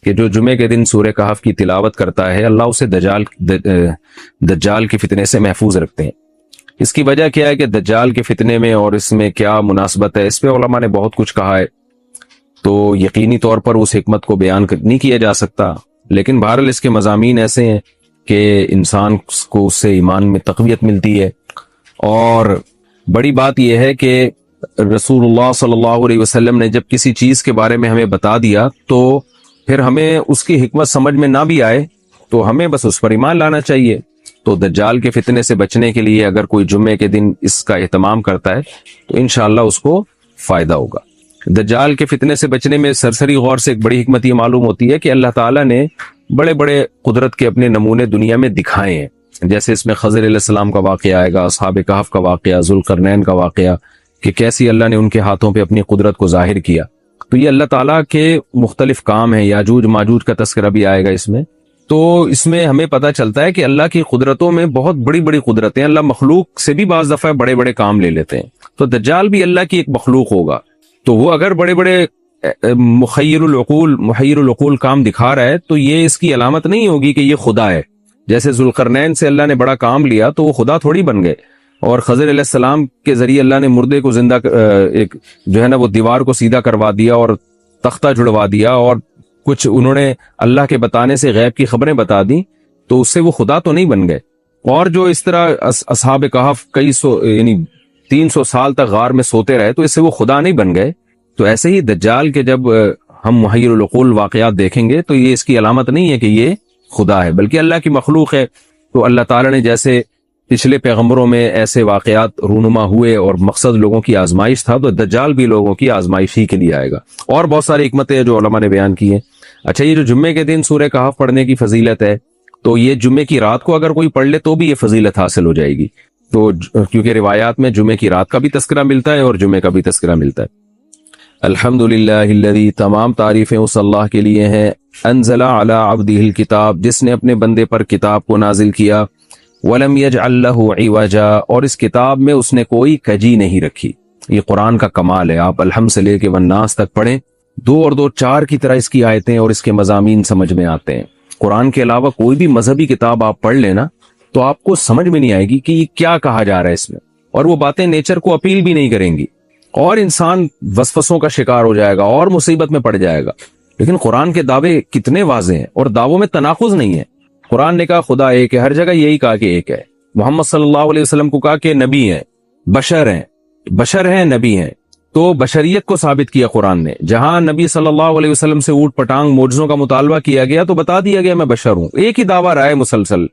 کہ جو جمعے کے دن سورہ کہف کی تلاوت کرتا ہے اللہ اسے دجال کے فتنے سے محفوظ رکھتے ہیں۔ اس کی وجہ کیا ہے کہ دجال کے فتنے میں اور اس میں کیا مناسبت ہے، اس پہ علماء نے بہت کچھ کہا ہے، تو یقینی طور پر اس حکمت کو بیان نہیں کیا جا سکتا، لیکن بہرحال اس کے مضامین ایسے ہیں کہ انسان کو اس سے ایمان میں تقویت ملتی ہے۔ اور بڑی بات یہ ہے کہ رسول اللہ صلی اللہ علیہ وسلم نے جب کسی چیز کے بارے میں ہمیں بتا دیا تو پھر ہمیں اس کی حکمت سمجھ میں نہ بھی آئے تو ہمیں بس اس پر ایمان لانا چاہیے۔ تو دجال کے فتنے سے بچنے کے لیے اگر کوئی جمعے کے دن اس کا اہتمام کرتا ہے تو انشاءاللہ اس کو فائدہ ہوگا۔ دجال کے فتنے سے بچنے میں سرسری غور سے ایک بڑی حکمت یہ معلوم ہوتی ہے کہ اللہ تعالیٰ نے بڑے بڑے قدرت کے اپنے نمونے دنیا میں دکھائے ہیں، جیسے اس میں خضر علیہ السلام کا واقعہ آئے گا، اصحاب کہف کا واقعہ، ذوالقرنین کا واقعہ، کہ کیسی اللہ نے ان کے ہاتھوں پہ اپنی قدرت کو ظاہر کیا۔ تو یہ اللہ تعالیٰ کے مختلف کام ہیں، یاجوج ماجوج کا تذکرہ بھی آئے گا اس میں۔ تو اس میں ہمیں پتہ چلتا ہے کہ اللہ کی قدرتوں میں بہت بڑی بڑی قدرتیں، اللہ مخلوق سے بھی بعض دفعہ بڑے بڑے کام لے لیتے ہیں۔ تو دجال بھی اللہ کی ایک مخلوق ہوگا، تو وہ اگر بڑے بڑے محیر العقول کام دکھا رہا ہے تو یہ اس کی علامت نہیں ہوگی کہ یہ خدا ہے۔ جیسے ذوالقرنین سے اللہ نے بڑا کام لیا تو وہ خدا تھوڑی بن گئے، اور خضر علیہ السلام کے ذریعے اللہ نے مردے کو زندہ ایک جو ہے نا وہ دیوار کو سیدھا کروا دیا اور تختہ جڑوا دیا، اور کچھ انہوں نے اللہ کے بتانے سے غیب کی خبریں بتا دی، تو اس سے وہ خدا تو نہیں بن گئے۔ اور جو اس طرح اصحاب کہف کئی سو یعنی 300 سال تک غار میں سوتے رہے تو اس سے وہ خدا نہیں بن گئے۔ تو ایسے ہی دجال کے جب ہم محیر العقول واقعات دیکھیں گے تو یہ اس کی علامت نہیں ہے کہ یہ خدا ہے، بلکہ اللہ کی مخلوق ہے۔ تو اللہ تعالیٰ نے جیسے پچھلے پیغمبروں میں ایسے واقعات رونما ہوئے اور مقصد لوگوں کی آزمائش تھا، تو دجال بھی لوگوں کی آزمائش ہی کے لیے آئے گا۔ اور بہت ساری حکمتیں جو علماء نے بیان کی ہیں۔ اچھا، یہ جو جمعے کے دن سورہ کہف پڑھنے کی فضیلت ہے، تو یہ جمعے کی رات کو اگر کوئی پڑھ لے تو بھی یہ فضیلت حاصل ہو جائے گی، تو کیونکہ روایات میں جمعے کی رات کا بھی تذکرہ ملتا ہے اور جمعے کا بھی تذکرہ ملتا ہے۔ الحمدللہ الذی، تمام تعریفیں اس اللہ کے لیے ہیں، انزل علی عبدہ الکتاب، جس نے اپنے بندے پر کتاب کو نازل کیا، ولم یجعل لہ عوجا، اور اس کتاب میں اس نے کوئی کجی نہیں رکھی۔ یہ قرآن کا کمال ہے، آپ الحمد سے لے کے والناس تک پڑھیں، 2 اور 2 4 کی طرح اس کی آیتیں اور اس کے مضامین سمجھ میں آتے ہیں۔ قرآن کے علاوہ کوئی بھی مذہبی کتاب آپ پڑھ لینا تو آپ کو سمجھ میں نہیں آئے گی کہ یہ کیا کہا جا رہا ہے اس میں، اور وہ باتیں نیچر کو اپیل بھی نہیں کریں گی، اور انسان وسوسوں کا شکار ہو جائے گا اور مصیبت میں پڑ جائے گا۔ لیکن قرآن کے دعوے کتنے واضح ہیں، اور دعووں میں تناقض نہیں ہے۔ قرآن نے کہا خدا ایک ہے، ہر جگہ یہی کہا کہ ایک ہے۔ محمد صلی اللہ علیہ وسلم کو کہا کہ نبی ہیں، بشر ہیں نبی ہیں، تو بشریت کو ثابت کیا قرآن نے۔ جہاں نبی صلی اللہ علیہ وسلم سے اوٹ پٹانگ معجزوں کا مطالبہ کیا گیا تو بتا دیا گیا میں بشر ہوں۔ ایک ہی دعویٰ رہا ہے مسلسل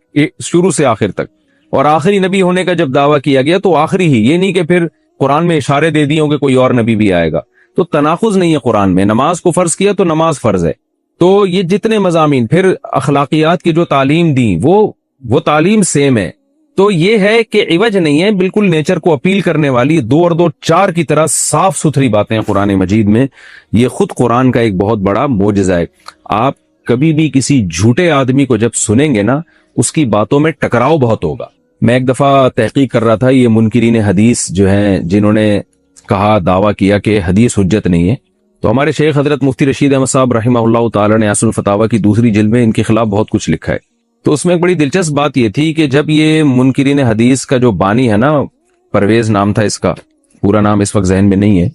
شروع سے آخر تک، اور آخری نبی ہونے کا جب دعویٰ کیا گیا تو آخری ہی، یہ نہیں کہ پھر قرآن میں اشارے دے دیے ہوں کہ کوئی اور نبی بھی آئے گا۔ تو تناقض نہیں ہے قرآن میں، نماز کو فرض کیا تو نماز فرض ہے۔ تو یہ جتنے مضامین، پھر اخلاقیات کی جو تعلیم دی وہ تعلیم سیم ہے۔ تو یہ ہے کہ عوج نہیں ہے، بالکل نیچر کو اپیل کرنے والی 2 اور 2 4 کی طرح صاف ستھری باتیں ہیں قرآن مجید میں۔ یہ خود قرآن کا ایک بہت بڑا معجزہ ہے۔ آپ کبھی بھی کسی جھوٹے آدمی کو جب سنیں گے نا، اس کی باتوں میں ٹکراؤ بہت ہوگا۔ میں ایک دفعہ تحقیق کر رہا تھا، یہ منکرین حدیث جو ہیں جنہوں نے کہا دعویٰ کیا کہ حدیث حجت نہیں ہے، تو ہمارے شیخ حضرت مفتی رشید احمد صاحب رحمہ اللہ تعالی نے اصل الفتاوی کی 2 جلد میں ان کے خلاف بہت کچھ لکھا ہے۔ تو اس میں ایک بڑی دلچسپ بات یہ تھی کہ جب یہ منکرین حدیث کا جو بانی ہے نا، پرویز نام تھا اس کا، پورا نام اس وقت ذہن میں نہیں ہے،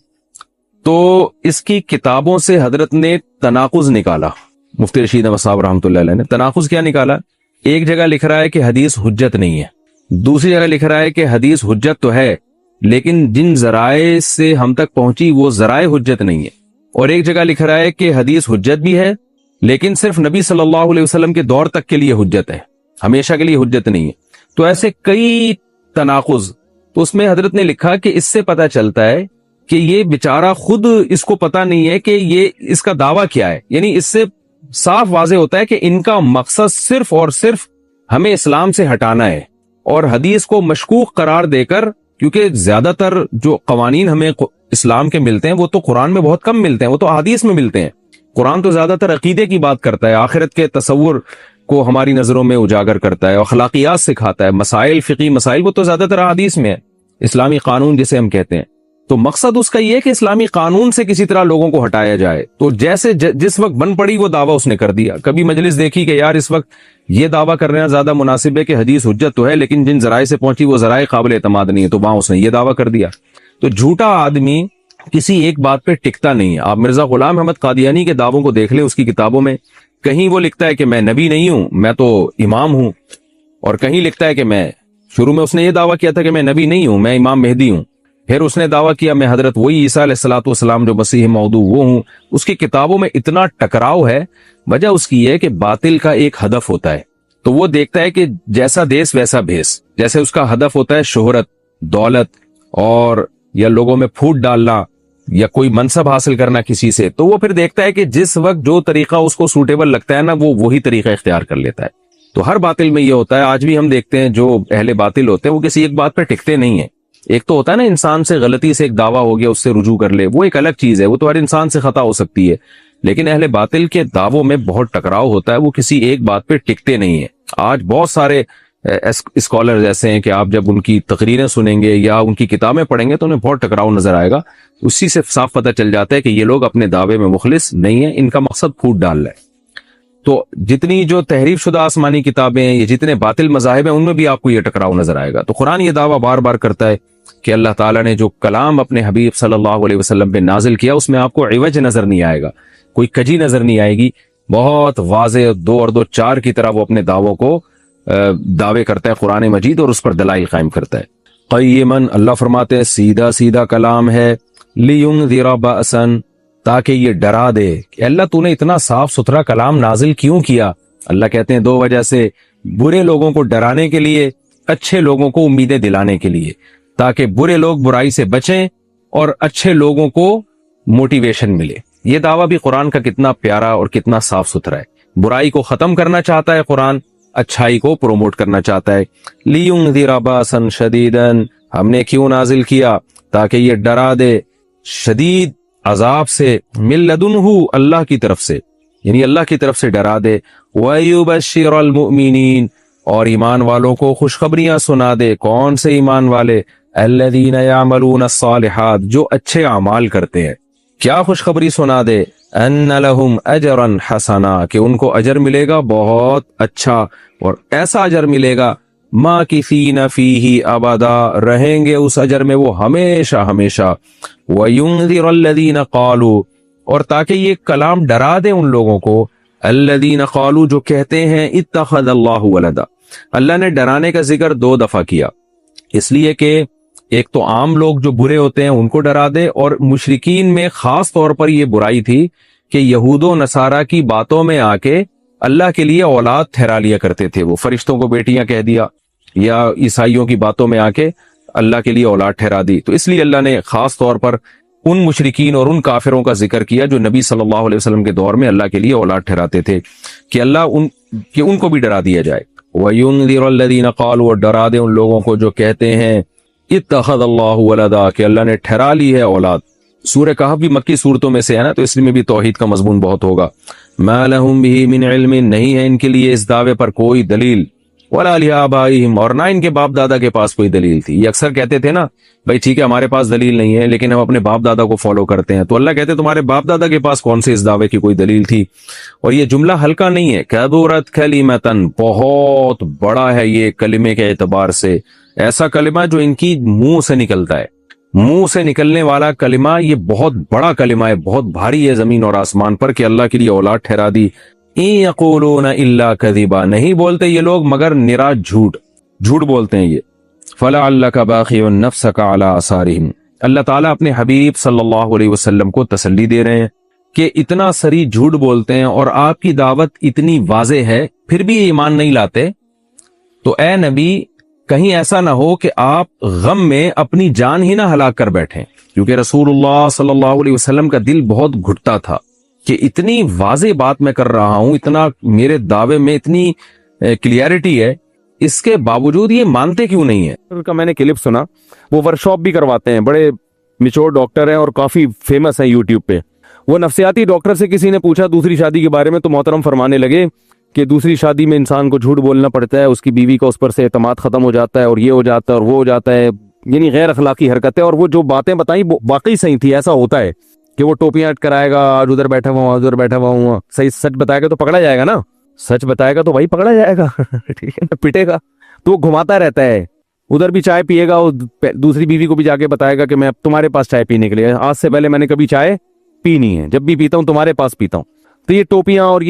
تو اس کی کتابوں سے حضرت نے تناقض نکالا۔ مفتی رشید احمد صاحب رحمۃ اللہ علیہ نے تناقض کیا نکالا؟ ایک جگہ لکھ رہا ہے کہ حدیث حجت نہیں ہے، دوسری جگہ لکھ رہا ہے کہ حدیث حجت تو ہے لیکن جن ذرائع سے ہم تک پہنچی وہ ذرائع حجت نہیں ہے، اور ایک جگہ لکھ رہا ہے کہ حدیث حجت بھی ہے لیکن صرف نبی صلی اللہ علیہ وسلم کے دور تک کے لیے حجت ہے، ہمیشہ کے لیے حجت نہیں ہے۔ تو ایسے کئی تناقض، تو اس میں حضرت نے لکھا کہ اس سے پتہ چلتا ہے کہ یہ بیچارہ خود اس کو پتہ نہیں ہے کہ یہ اس کا دعویٰ کیا ہے، یعنی اس سے صاف واضح ہوتا ہے کہ ان کا مقصد صرف اور صرف ہمیں اسلام سے ہٹانا ہے، اور حدیث کو مشکوک قرار دے کر، کیونکہ زیادہ تر جو قوانین ہمیں اسلام کے ملتے ہیں وہ تو قرآن میں بہت کم ملتے ہیں، وہ تو احادیث میں ملتے ہیں۔ قرآن تو زیادہ تر عقیدے کی بات کرتا ہے، آخرت کے تصور کو ہماری نظروں میں اجاگر کرتا ہے، اخلاقیات سکھاتا ہے، مسائل فقہی مسائل وہ تو زیادہ تر احادیث میں ہے، اسلامی قانون جسے ہم کہتے ہیں۔ تو مقصد اس کا یہ کہ اسلامی قانون سے کسی طرح لوگوں کو ہٹایا جائے. تو جیسے جس وقت بن پڑی وہ دعویٰ اس نے کر دیا. کبھی مجلس دیکھی کہ یار اس وقت یہ دعویٰ کرنا زیادہ مناسب ہے کہ حدیث حجت تو ہے لیکن جن ذرائع سے پہنچی وہ ذرائع قابل اعتماد نہیں ہے, تو وہاں اس نے یہ دعویٰ کر دیا. تو جھوٹا آدمی کسی ایک بات پہ ٹکتا نہیں ہے. آپ مرزا غلام احمد قادیانی کے دعووں کو دیکھ لیں اس کی کتابوں میں, کہیں وہ لکھتا ہے کہ میں نبی نہیں ہوں, میں تو امام ہوں, اور کہیں لکھتا ہے کہ میں شروع میں اس نے یہ دعویٰ کیا تھا کہ میں نبی نہیں ہوں, میں امام مہدی ہوں. پھر اس نے دعویٰ کیا میں حضرت وہی عیسیٰ علیہ الصلوۃ والسلام جو مسیح موعود وہ ہوں. اس کی کتابوں میں اتنا ٹکراؤ ہے, وجہ اس کی ہے کہ باطل کا ایک ہدف ہوتا ہے, تو وہ دیکھتا ہے کہ جیسا دیس ویسا بھیس. جیسے اس کا ہدف ہوتا ہے شہرت, دولت اور یا لوگوں میں پھوٹ ڈالنا یا کوئی منصب حاصل کرنا کسی سے, تو وہ پھر دیکھتا ہے کہ جس وقت جو طریقہ اس کو سوٹیبل لگتا ہے نا وہ وہی طریقہ اختیار کر لیتا ہے. تو ہر باطل میں یہ ہوتا ہے. آج بھی ہم دیکھتے ہیں جو اہل باطل ہوتے ہیں وہ کسی ایک بات پہ ٹکتے نہیں ہیں. ایک تو ہوتا ہے نا انسان سے غلطی سے ایک دعویٰ ہو گیا اس سے رجوع کر لے, وہ ایک الگ چیز ہے, وہ تو ہر انسان سے خطا ہو سکتی ہے. لیکن اہل باطل کے دعووں میں بہت ٹکراؤ ہوتا ہے, وہ کسی ایک بات پہ ٹکتے نہیں ہیں. آج بہت سارے اسکالرز ایسے ہیں کہ آپ جب ان کی تقریریں سنیں گے یا ان کی کتابیں پڑھیں گے تو انہیں بہت ٹکراؤ نظر آئے گا. اسی سے صاف پتہ چل جاتا ہے کہ یہ لوگ اپنے دعوے میں مخلص نہیں ہیں, ان کا مقصد پھوٹ ڈالنا ہے. تو جتنی جو تحریف شدہ آسمانی کتابیں ہیں, یہ جتنے باطل مذاہب ہیں, ان میں بھی آپ کو یہ ٹکراؤ نظر آئے گا. تو قرآن یہ دعویٰ بار بار کرتا ہے کہ اللہ تعالیٰ نے جو کلام اپنے حبیب صلی اللہ علیہ وسلم پہ نازل کیا اس میں آپ کو عوج نظر نہیں آئے گا, کوئی کجی نظر نہیں آئے گی. بہت واضح 2 اور 2 4 کی طرح وہ اپنے دعووں کو دعوے کرتا ہے قرآن مجید, اور اس پر دلائل قائم کرتا ہے. قیماً, اللہ فرماتے ہیں سیدھا سیدھا کلام ہے. لینذر بأسا, تاکہ یہ ڈرا دے. کہ اللہ تو نے اتنا صاف ستھرا کلام نازل کیوں کیا؟ اللہ کہتے ہیں 2 وجہ سے. برے لوگوں کو ڈرانے کے لیے, اچھے لوگوں کو امیدیں دلانے کے لیے, تاکہ برے لوگ برائی سے بچیں اور اچھے لوگوں کو موٹیویشن ملے. یہ دعویٰ بھی قرآن کا کتنا پیارا اور کتنا صاف ستھرا ہے. برائی کو ختم کرنا چاہتا ہے قرآن, اچھائی کو پروموٹ کرنا چاہتا ہے. لِيُنذِرَ بَأْسًا شَدِيدًا, ہم نے کیوں نازل کیا؟ تاکہ یہ ڈرا دے شدید عذاب سے, مِن لَدُنْهُ, اللہ کی طرف سے, یعنی اللہ کی طرف سے ڈرا دے. وَيُبَشِّرَ الْمُؤْمِنِينَ, اور ایمان والوں کو خوشخبریاں سنا دے. کون سے ایمان والے؟ الَّذِينَ يَعْمَلُونَ الصَّالِحَاتِ, جو اچھے اعمال کرتے ہیں. کیا خوشخبری سنا دے؟ ان لہم اجرا حسنا, کہ ان کو اجر ملے گا بہت اچھا, اور ایسا اجر ملے گا ماکثین فیہ ابدا, رہیں گے اس اجر میں وہ ہمیشہ ہمیشہ. وینذر الذین قالوا, اور تاکہ یہ کلام ڈرا دے ان لوگوں کو, الذین قالوا, جو کہتے ہیں اتخذ اللہ ولدا. اللہ نے ڈرانے کا ذکر 2 دفعہ کیا, اس لیے کہ ایک تو عام لوگ جو برے ہوتے ہیں ان کو ڈرا دے, اور مشرکین میں خاص طور پر یہ برائی تھی کہ یہود و نصارہ کی باتوں میں آ کے اللہ کے لیے اولاد ٹھہرا لیا کرتے تھے. وہ فرشتوں کو بیٹیاں کہہ دیا, یا عیسائیوں کی باتوں میں آ کے اللہ کے لیے اولاد ٹھہرا دی. تو اس لیے اللہ نے خاص طور پر ان مشرکین اور ان کافروں کا ذکر کیا جو نبی صلی اللہ علیہ وسلم کے دور میں اللہ کے لیے اولاد ٹھہراتے تھے, کہ اللہ ان کو بھی ڈرا دیا جائے. وَيُنذِرَ الَّذِينَ قَالُوا, اور ڈرا دے ان لوگوں کو جو کہتے ہیں اتخذ اللہ ولدا, کہ اللہ نے ٹھہرا لی ہے اولاد. سورہ کہف بھی مکی صورتوں میں سے ہے نا, تو اس میں بھی توحید کا مضمون بہت ہوگا. ما لہم بہ من علم, نہیں ہے ان کے لیے اس دعوے پر کوئی دلیل. ولا لآبائہم, اور نہ ان کے باپ دادا کے پاس کوئی دلیل تھی. یہ اکثر کہتے تھے نا بھائی ٹھیک ہے ہمارے پاس دلیل نہیں ہے لیکن ہم اپنے باپ دادا کو فالو کرتے ہیں. تو اللہ کہتے تمہارے باپ دادا کے پاس کون سے اس دعوے کی کوئی دلیل تھی. اور یہ جملہ ہلکا نہیں ہے. کبرت کلمۃ, بہت بڑا ہے یہ کلمے کے اعتبار سے. ایسا کلمہ جو ان کی منہ سے نکلتا ہے, منہ سے نکلنے والا کلمہ, یہ بہت بڑا کلمہ ہے, بہت بھاری ہے زمین اور آسمان پر, کہ اللہ کے لیے اولاد ٹھہرا دی. ان یقولون الا کذبا, نہیں بولتے یہ لوگ مگر نرا جھوٹ بولتے ہیں یہ. فلعلک باخع نفسک علی آثارہم, اللہ تعالیٰ اپنے حبیب صلی اللہ علیہ وسلم کو تسلی دے رہے ہیں کہ اتنا سری جھوٹ بولتے ہیں اور آپ کی دعوت اتنی واضح ہے پھر بھی ایمان نہیں لاتے. تو اے نبی, کہیں ایسا نہ ہو کہ آپ غم میں اپنی جان ہی نہ ہلاک کر بیٹھیں, کیونکہ رسول اللہ صلی اللہ علیہ وسلم کا دل بہت گھٹتا تھا کہ اتنی واضح بات میں کر رہا ہوں, اتنا میرے دعوے میں اتنی کلیئرٹی ہے, اس کے باوجود یہ مانتے کیوں نہیں ہیں. کا میں نے کلپ سنا, وہ ورکشاپ بھی کرواتے ہیں, بڑے میچور ڈاکٹر ہیں اور کافی فیمس ہیں یوٹیوب پہ. وہ نفسیاتی ڈاکٹر سے کسی نے پوچھا دوسری شادی کے بارے میں, تو محترم فرمانے لگے کہ دوسری شادی میں انسان کو جھوٹ بولنا پڑتا ہے, اس کی بیوی کا اس پر سے اعتماد ختم ہو جاتا ہے, اور یہ ہو جاتا ہے اور وہ ہو جاتا ہے, یعنی غیر اخلاقی حرکت ہے. اور وہ جو باتیں بتائیں وہ واقعی صحیح تھی. ایسا ہوتا ہے کہ وہ ٹوپیاں کرائے گا, آج ادھر بیٹھا ہوا ہوں, ادھر بیٹھا ہوا ہوں, صحیح سچ بتائے گا تو پکڑا جائے گا نا, سچ بتائے گا تو بھائی پکڑا جائے گا. ٹھیک ہے نا, پٹے گا. تو وہ گھماتا رہتا ہے, ادھر بھی چائے پیے گا, دوسری بیوی کو بھی جا کے بتائے گا کہ میں تمہارے پاس چائے پینے کے لیے, آج سے پہلے میں نے کبھی چائے پی نہیں ہے, جب بھی پیتا ہوں تمہارے پاس پیتا ہوں. تو یہ ٹوپیاں اور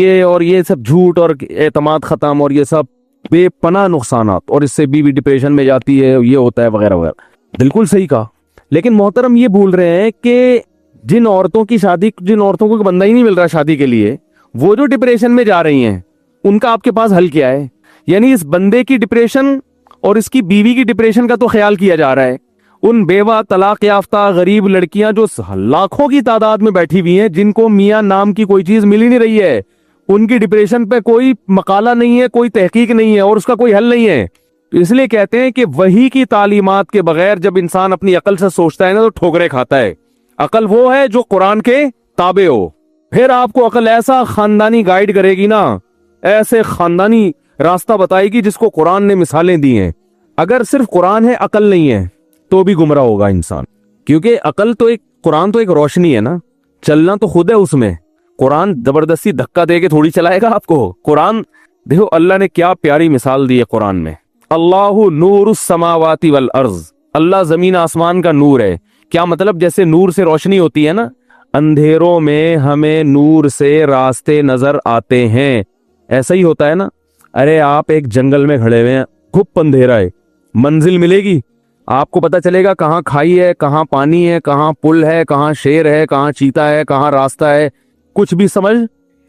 یہ سب جھوٹ اور اعتماد ختم اور یہ سب بے پناہ نقصانات, اور اس سے بیوی ڈپریشن میں جاتی ہے, یہ ہوتا ہے وغیرہ وغیرہ. بالکل صحیح کہا. لیکن محترم یہ بھول رہے ہیں کہ جن عورتوں کو بندہ ہی نہیں مل رہا شادی کے لیے, وہ جو ڈپریشن میں جا رہی ہیں, ان کا آپ کے پاس حل کیا ہے؟ یعنی اس بندے کی ڈپریشن اور اس کی بیوی کی ڈپریشن کا تو خیال کیا جا رہا ہے. ان بیوہ, طلاق یافتہ, غریب لڑکیاں جو لاکھوں کی تعداد میں بیٹھی ہوئی ہیں, جن کو میاں نام کی کوئی چیز مل ہی نہیں رہی ہے, ان کی ڈپریشن پہ کوئی مقالہ نہیں ہے, کوئی تحقیق نہیں ہے, اور اس کا کوئی حل نہیں ہے. تو اس لیے کہتے ہیں کہ وحی کی تعلیمات کے بغیر جب انسان اپنی عقل سے سوچتا ہے نا تو ٹھوکریں کھاتا ہے. عقل وہ ہے جو قرآن کے تابع ہو. پھر آپ کو عقل ایسا خاندانی گائیڈ کرے گی نا, ایسے خاندانی راستہ بتائے گی جس کو قرآن نے مثالیں دی ہیں. اگر صرف قرآن ہے, عقل نہیں ہے, تو بھی گمراہ ہوگا انسان. کیونکہ عقل تو قرآن تو ایک روشنی ہے نا, چلنا تو خود ہے اس میں. قرآن زبردستی دھکا دے کے تھوڑی چلائے گا آپ کو. قرآن دیکھو, اللہ نے کیا پیاری مثال دی ہے قرآن میں. اللہ نور السماوات والارض, اللہ زمین آسمان کا نور ہے. کیا مطلب؟ جیسے نور سے روشنی ہوتی ہے نا, اندھیروں میں ہمیں نور سے راستے نظر آتے ہیں, ایسا ہی ہوتا ہے نا. ارے آپ ایک جنگل میں کھڑے ہوئے ہیں, گھپ اندھیرا ہے, منزل ملے گی آپ کو؟ پتہ چلے گا کہاں کھائی ہے, کہاں پانی ہے, کہاں پل ہے, کہاں شیر ہے, کہاں چیتا ہے, کہاں راستہ ہے؟ کچھ بھی سمجھ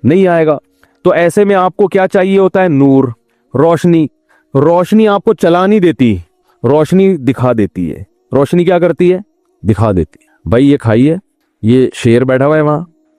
نہیں آئے گا. تو ایسے میں آپ کو کیا چاہیے ہوتا ہے؟ نور, روشنی. روشنی آپ کو چلا نہیں دیتی, روشنی دکھا دیتی ہے. روشنی کیا کرتی ہے؟ دکھا دیتی ہے. بھائی یہ کھائیے, یہ شیر بیٹھا ہوا ہے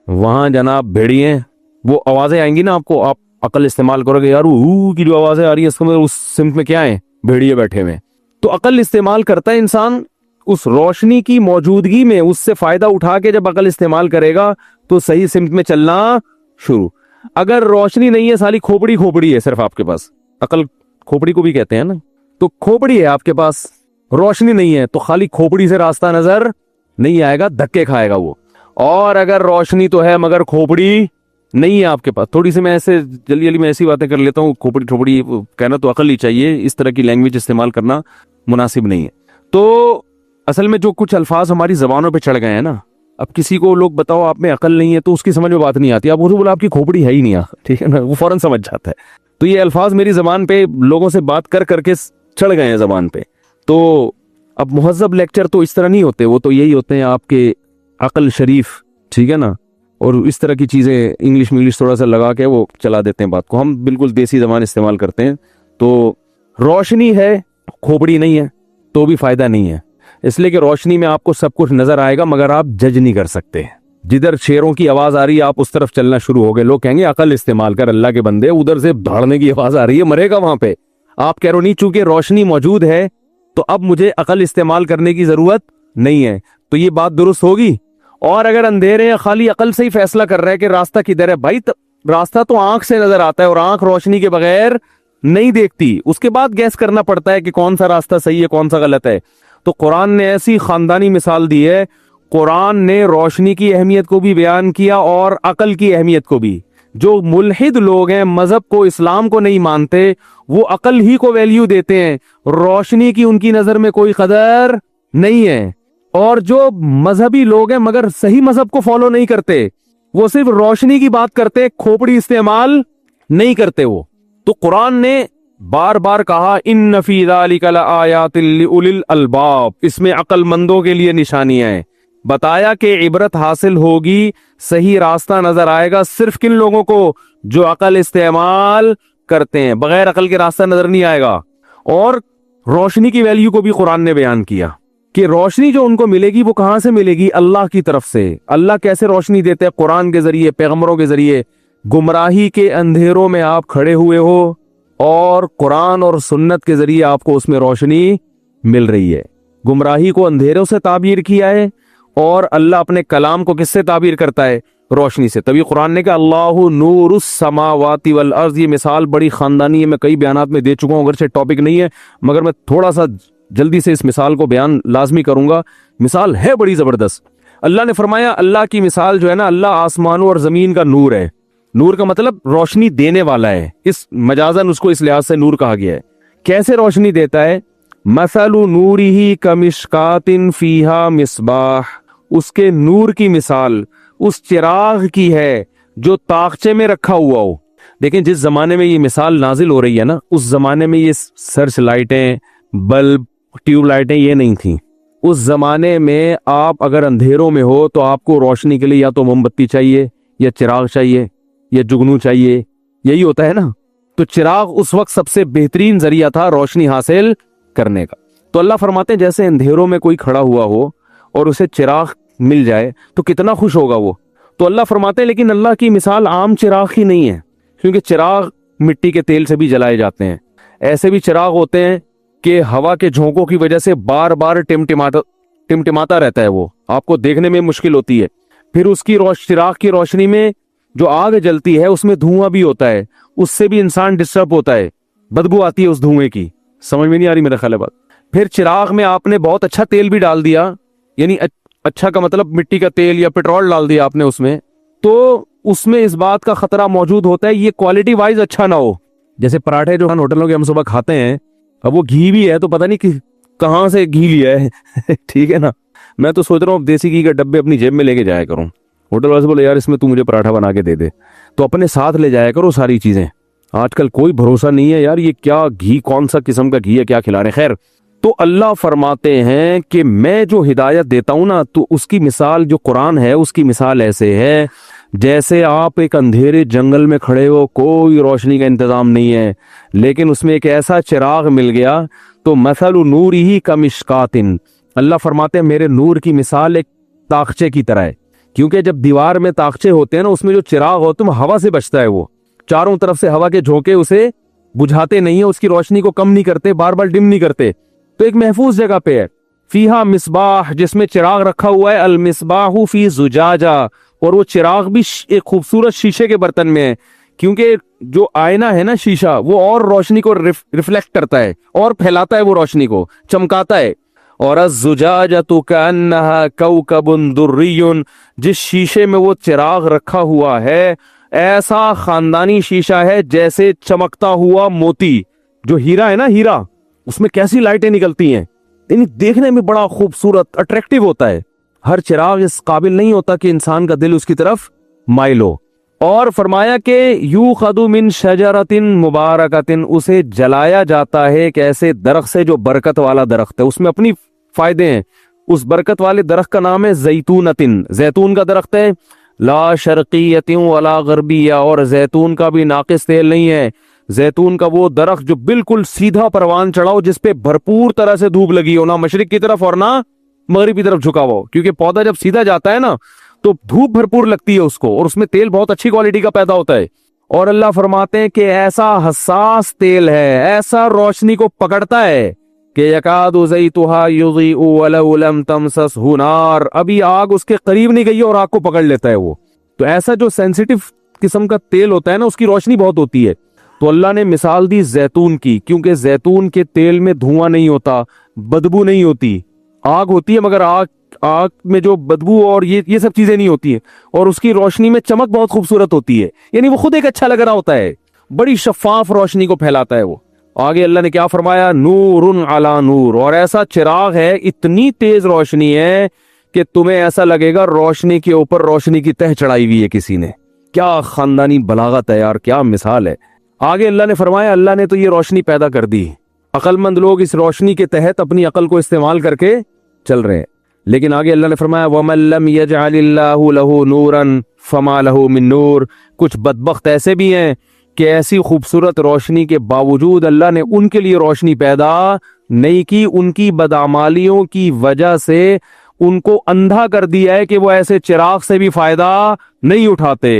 وہاں جناب بھیڑیے ہیں, وہ آوازیں آئیں گی نا آپ کو, آپ عقل استعمال کرو گے, یار وہ کی جو آوازیں آ رہی ہیں اس کو اس سمت میں کیا ہے؟ بھیڑیے بیٹھے ہوئے. تو عقل استعمال کرتا ہے انسان اس روشنی کی موجودگی میں, اس سے فائدہ اٹھا کے جب عقل استعمال کرے گا تو صحیح سمت میں چلنا شروع. اگر روشنی نہیں ہے, سالی کھوپڑی ہے صرف آپ کے پاس, عقل کھوپڑی کو بھی کہتے ہیں نا, تو کھوپڑی ہے آپ کے پاس, روشنی نہیں ہے, تو خالی کھوپڑی سے راستہ نظر نہیں آئے گا, دھکے کھائے گا وہ. اور اگر روشنی تو ہے مگر کھوپڑی نہیں ہے آپ کے پاس, تھوڑی سی میں ایسے جلدی میں ایسی باتیں کر لیتا ہوں, کھوپڑی ٹھوپڑی کہنا تو عقل ہی چاہیے, اس طرح کی لینگویج استعمال کرنا مناسب نہیں ہے. تو اصل میں جو کچھ الفاظ ہماری زبانوں پہ چڑھ گئے ہیں نا, اب کسی کو لوگ بتاؤ آپ میں عقل نہیں ہے تو اس کی سمجھ میں بات نہیں آتی, آپ اسے بولا آپ کی کھوپڑی ہے ہی نہیں, ٹھیک ہے نا, وہ فوراً سمجھ جاتا ہے. تو یہ الفاظ میری زبان پہ لوگوں سے بات کر کے چڑھ گئے ہیں زبان پہ. تو اب مہذب لیکچر تو اس طرح نہیں ہوتے, وہ تو یہی ہوتے ہیں آپ کے عقل شریف, ٹھیک ہے نا, اور اس طرح کی چیزیں انگلش تھوڑا سا لگا کے وہ چلا دیتے ہیں بات کو. ہم بالکل دیسی زبان استعمال کرتے ہیں. تو روشنی ہے, کھوپڑی نہیں ہے, تو بھی فائدہ نہیں ہے, اس لیے کہ روشنی میں آپ کو سب کچھ نظر آئے گا مگر آپ جج نہیں کر سکتے. جدھر شیروں کی آواز آ رہی ہے آپ اس طرف چلنا شروع ہو گئے, لوگ کہیں گے عقل استعمال کر, اللہ کے بندے ادھر سے دھاڑنے کی آواز آ رہی ہے, مرے گا وہاں پہ. آپ کہہ رہو نہیں, چونکہ روشنی موجود ہے تو اب مجھے عقل استعمال کرنے کی ضرورت نہیں ہے, تو یہ بات درست ہوگی. اور اگر اندھیرے ہیں, خالی عقل سے ہی فیصلہ کر رہا ہے کہ راستہ کدھر ہے, بھائی راستہ تو آنکھ سے نظر آتا ہے, اور آنکھ روشنی کے بغیر نہیں دیکھتی, اس کے بعد گیس کرنا پڑتا ہے کہ کون سا راستہ صحیح ہے کون سا غلط ہے. تو قرآن نے ایسی خاندانی مثال دی ہے, قرآن نے روشنی کی اہمیت کو بھی بیان کیا اور عقل کی اہمیت کو بھی. جو ملحد لوگ ہیں, مذہب کو, اسلام کو نہیں مانتے, وہ عقل ہی کو ویلیو دیتے ہیں, روشنی کی ان کی نظر میں کوئی قدر نہیں ہے. اور جو مذہبی لوگ ہیں مگر صحیح مذہب کو فالو نہیں کرتے, وہ صرف روشنی کی بات کرتے, کھوپڑی استعمال نہیں کرتے وہ. تو قرآن نے بار بار کہا ان فی ذالک لآیات لأولی الالباب, اس میں عقل مندوں کے لیے نشانیاں ہیں. بتایا کہ عبرت حاصل ہوگی, صحیح راستہ نظر آئے گا صرف کن لوگوں کو؟ جو عقل استعمال کرتے ہیں, بغیر عقل کے راستہ نظر نہیں آئے گا. اور روشنی کی ویلیو کو بھی قرآن نے بیان کیا کہ روشنی جو ان کو ملے گی وہ کہاں سے ملے گی؟ اللہ کی طرف سے. اللہ کیسے روشنی دیتے ہیں؟ قرآن کے ذریعے, پیغمبروں کے ذریعے. گمراہی کے اندھیروں میں آپ کھڑے ہوئے ہو اور قرآن اور سنت کے ذریعے آپ کو اس میں روشنی مل رہی ہے. گمراہی کو اندھیروں سے تعبیر کیا ہے, اور اللہ اپنے کلام کو کس سے تعبیر کرتا ہے؟ روشنی سے. تبھی قرآن نے کہا اللہ نور السماوات والارض. یہ مثال بڑی خاندانی ہے, میں کئی بیانات میں دے چکا ہوں, اگرچہ ٹاپک نہیں ہے, مگر میں تھوڑا سا جلدی سے اس مثال کو بیان لازمی کروں گا، مثال ہے بڑی زبردست۔ اللہ نے فرمایا اللہ کی مثال جو ہے نا، اللہ آسمانوں اور زمین کا نور ہے۔ نور کا مطلب روشنی دینے والا ہے، اس مجازن اس کو اس لحاظ سے نور کہا گیا ہے۔ کیسے روشنی دیتا ہے؟ مثل نورہ کمشکات فیہا مصباح، اس کے نور کی مثال اس چراغ کی ہے جو طاقچے میں رکھا ہوا ہو۔ دیکھیں جس زمانے میں یہ مثال نازل ہو رہی ہے نا، اس زمانے میں یہ سرچ لائٹیں، بلب، ٹیوب لائٹیں یہ نہیں تھیں۔ اس زمانے میں آپ اگر اندھیروں میں ہو تو آپ کو روشنی کے لیے یا تو موم بتی چاہیے، یا چراغ چاہیے، یا جگنو چاہیے، یہی ہوتا ہے نا۔ تو چراغ اس وقت سب سے بہترین ذریعہ تھا روشنی حاصل کرنے کا۔ تو اللہ فرماتے ہیں جیسے اندھیروں میں کوئی کھڑا ہوا ہو اور اسے چراغ مل جائے تو کتنا خوش ہوگا وہ۔ تو اللہ فرماتے ہیں لیکن اللہ کی مثال عام چراغ ہی نہیں ہے، کیونکہ چراغ مٹی کے تیل سے بھی جلائے جاتے ہیں۔ ایسے بھی چراغ ہوتے ہیں کہ ہوا کے جھونکوں کی وجہ سے بار بار ٹمٹماتا رہتا ہے، وہ آپ کو دیکھنے میں مشکل ہوتی ہے۔ پھر اس کی چراغ کی روشنی میں جو آگ جلتی ہے اس میں دھواں بھی ہوتا ہے، اس سے بھی انسان ڈسٹرب ہوتا ہے، بدبو آتی ہے اس دھوئیں کی۔ سمجھ میں نہیں آ رہی میرا خیال ہے بات؟ پھر چراغ میں آپ نے بہت اچھا تیل بھی ڈال دیا، یعنی اچھا کا مطلب مٹی کا تیل یا پیٹرول ڈال دیا آپ نے اس میں، تو اس میں اس بات کا خطرہ موجود ہوتا ہے یہ کوالٹی وائز اچھا نہ ہو۔ جیسے پراٹھے جو ہوٹلوں کے ہم صبح کھاتے ہیں، اب وہ گھی بھی ہے تو پتہ نہیں کہاں سے گھی لیا ہے ٹھیک ہے نا۔ میں تو سوچ رہا ہوں دیسی گھی کے ڈبے اپنی جیب میں لے کے جایا کروں۔ ہوٹل والے سے بولے یار اس میں تو مجھے پراٹھا بنا کے دے دے، تو اپنے ساتھ لے جایا کرو ساری چیزیں۔ آج کل کوئی بھروسہ نہیں ہے یار، یہ کیا گھی، کون سا قسم کا گھی ہے، کیا کھلا رہے ہیں۔ خیر، تو اللہ فرماتے ہیں کہ میں جو ہدایت دیتا ہوں نا، تو اس کی مثال جو قرآن ہے اس کی مثال ایسے ہے جیسے آپ ایک اندھیرے جنگل میں کھڑے ہو، کوئی روشنی کا انتظام نہیں ہے، لیکن اس میں ایک ایسا چراغ مل گیا تو مثل نورہ کمشکات، اللہ فرماتے ہیں میرے نور کی مثال ایک طاقچے کی طرح ہے۔ کیونکہ جب دیوار میں طاقچے ہوتے ہیں نا، اس میں جو چراغ ہوتا ہے ہوا سے بچتا ہے، وہ چاروں طرف سے ہوا کے جھونکے اسے بجھاتے نہیں ہیں، اس کی روشنی کو کم نہیں کرتے، بار بار ڈم نہیں کرتے، تو ایک محفوظ جگہ پہ ہے۔ فیہا مصباح، جس میں چراغ رکھا ہوا ہے، المصباح فی زجاجہ، اور وہ چراغ بھی ایک خوبصورت شیشے کے برتن میں ہے، کیونکہ جو آئینہ ہے نا شیشہ، وہ اور روشنی کو ریفلیکٹ کرتا ہے اور پھیلاتا ہے، وہ روشنی کو چمکاتا ہے۔ اور الزجاجۃ کأنہا کوکب دری، جس شیشے میں وہ چراغ رکھا ہوا ہے ایسا خاندانی شیشہ ہے جیسے چمکتا ہوا موتی۔ جو ہیرا ہے نا، ہیرا، اس میں کیسی لائٹیں نکلتی ہیں، یعنی دیکھنے میں بڑا خوبصورت اٹریکٹیو ہوتا ہے۔ ہر چراغ اس قابل نہیں ہوتا کہ انسان کا دل اس کی طرف مائل ہو۔ اور فرمایا کہ یوخذ من شجرۃ مبارکۃ، اسے جلایا جاتا ہے ایک ایسے درخت سے جو برکت والا درخت ہے، اس میں اپنی فائدے ہیں۔ اس برکت والے درخت کا نام ہے زیتونۃ، زیتون کا درخت ہے، لا شرقیۃ ولا غربیہ، اور زیتون کا بھی ناقص تیل نہیں ہے۔ زیتون کا وہ درخت جو بالکل سیدھا پروان چڑھا ہو، جس پہ بھرپور طرح سے دھوپ لگی ہو، نہ مشرق کی طرف اور نہ مغرب کی طرف جھکا ہوا ہو، کیونکہ پودا جب سیدھا جاتا ہے نا تو دھوپ بھرپور لگتی ہے اس کو، اور اس میں تیل بہت اچھی کوالٹی کا پیدا ہوتا ہے۔ اور اللہ فرماتے ہیں کہ ایسا حساس تیل ہے، ایسا روشنی کو پکڑتا ہے کہ یکاد زیتھا یضیء ولو لم تمسسہ نار، ابھی آگ اس کے قریب نہیں گئی اور آگ کو پکڑ لیتا ہے وہ۔ تو ایسا جو سینسیٹیو قسم کا تیل ہوتا ہے نا، اس کی روشنی بہت ہوتی ہے۔ تو اللہ نے مثال دی زیتون کی، کیونکہ زیتون کے تیل میں دھواں نہیں ہوتا، بدبو نہیں ہوتی، آگ ہوتی ہے مگر آگ میں جو بدبو اور یہ سب چیزیں نہیں ہوتی ہیں، اور اس کی روشنی میں چمک بہت خوبصورت ہوتی ہے، یعنی وہ خود ایک اچھا لگ رہا ہوتا ہے، بڑی شفاف روشنی کو پھیلاتا ہے وہ۔ آگے اللہ نے کیا فرمایا، نور علی نور، اور ایسا چراغ ہے، اتنی تیز روشنی ہے کہ تمہیں ایسا لگے گا روشنی کے اوپر روشنی کی تہ چڑھائی ہوئی ہے کسی نے۔ کیا خاندانی بلاغت ہے یار، کیا مثال ہے۔ آگے اللہ نے فرمایا اللہ نے تو یہ روشنی پیدا کر دی، عقل مند لوگ اس روشنی کے تحت اپنی عقل کو استعمال کر کے چل رہے ہیں، لیکن آگے اللہ نے فرمایا وَمَن لَّمْ يَجْعَلِ اللَّهُ لَهُ نُورًا فَمَا لَهُ مِن نُور، کچھ بدبخت ایسے بھی ہیں کہ ایسی خوبصورت روشنی کے باوجود اللہ نے ان کے لیے روشنی پیدا نہیں کی، ان کی بدعمالیوں کی وجہ سے ان کو اندھا کر دیا ہے کہ وہ ایسے چراغ سے بھی فائدہ نہیں اٹھاتے۔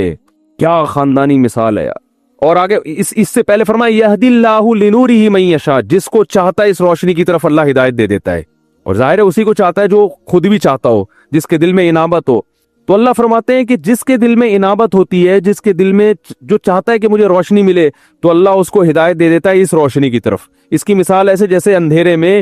کیا خاندانی مثال ہے یار۔ اور آگے اس سے پہلے فرمایا یہدی اللہ لنورہ من یشاء، جس کو چاہتا ہے اس روشنی کی طرف اللہ ہدایت دے دیتا ہے، اور ظاہر ہے اسی کو چاہتا ہے جو خود بھی چاہتا ہو، جس کے دل میں انابت ہو۔ تو اللہ فرماتے ہیں کہ جس کے دل میں انابت ہوتی ہے، جس کے دل میں جو چاہتا ہے کہ مجھے روشنی ملے، تو اللہ اس کو ہدایت دے دیتا ہے اس روشنی کی طرف۔ اس کی مثال ایسے جیسے اندھیرے میں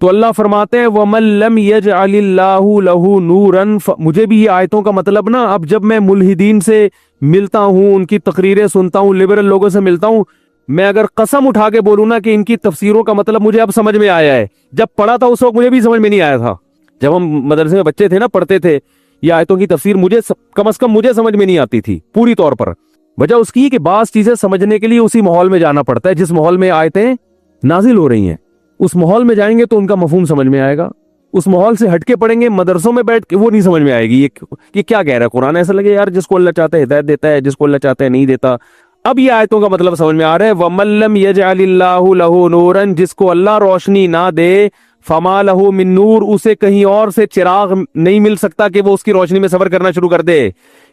تو اللہ فرماتے ہیں وَمَن لَّمْ يَجْعَلِ اللَّهُ لَهُ نُورًا، مجھے بھی یہ آیتوں کا مطلب نا، اب جب میں ملحدین سے ملتا ہوں، ان کی تقریریں سنتا ہوں، لبرل لوگوں سے ملتا ہوں، میں اگر قسم اٹھا کے بولوں نا کہ ان کی تفسیروں کا مطلب مجھے اب سمجھ میں آیا ہے، جب پڑھا تھا اس وقت مجھے بھی سمجھ میں نہیں آیا تھا، جب ہم مدرسے میں بچے تھے نا، پڑھتے تھے یہ آیتوں کی تفسیر، مجھے کم از کم مجھے سمجھ میں نہیں آتی تھی پوری طور پر۔ وجہ اس کی کہ بعض چیزیں سمجھنے کے لیے اسی ماحول میں جانا پڑتا ہے جس ماحول میں آیتیں نازل ہو رہی ہیں، اس ماحول میں جائیں گے تو ان کا مفہوم سمجھ میں آئے گا، اس ماحول سے ہٹ کے پڑھیں گے مدرسوں میں بیٹھ کے وہ نہیں سمجھ میں آئے گی، یہ کیا کہہ رہا ہے قرآن، ایسا لگے یار جس کو اللہ چاہتا ہے ہدایت دیتا ہے، جس کو اللہ چاہتا ہے نہیں دیتا۔ اب یہ آیتوں کا مطلب سمجھ میں آ رہا ہے، وَمَن لَّمْ يَجْعَلِ اللَّهُ لَهُ نُورًا، جس کو اللہ روشنی نہ دے، فَمَا لَهُ مِن نور، اسے کہیں اور سے چراغ نہیں مل سکتا کہ وہ اس کی روشنی میں سفر کرنا شروع کر دے۔